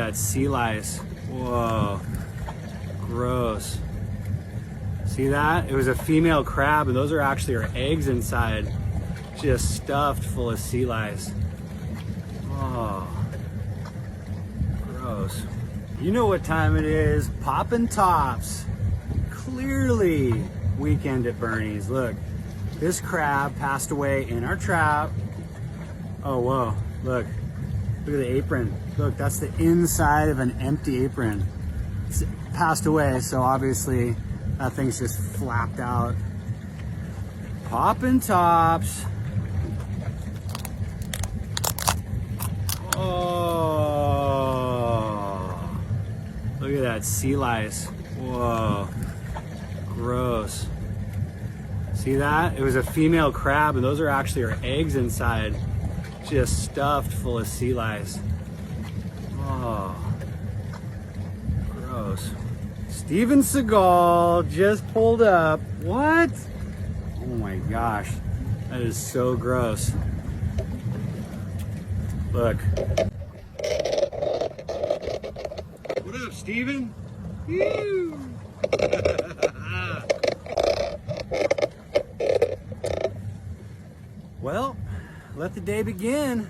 that sea lice. Whoa, gross. See that? It was a female crab, and those are actually her eggs inside, just stuffed full of sea lice. Oh, gross. You know what time it is, poppin' tops. Clearly weekend at Bernie's. Look, this crab passed away in our trap. Oh, whoa, look at the apron. Look, that's the inside of an empty apron. It's passed away, so obviously that thing's just flapped out. Poppin' tops. Oh, look at that sea lice. Whoa, gross. See that? It was a female crab, and those are actually her eggs inside, just stuffed full of sea lice. Oh, gross. Steven Seagal just pulled up. What? Oh my gosh, that is so gross. Look. What up, Steven? Woo! Well, let the day begin.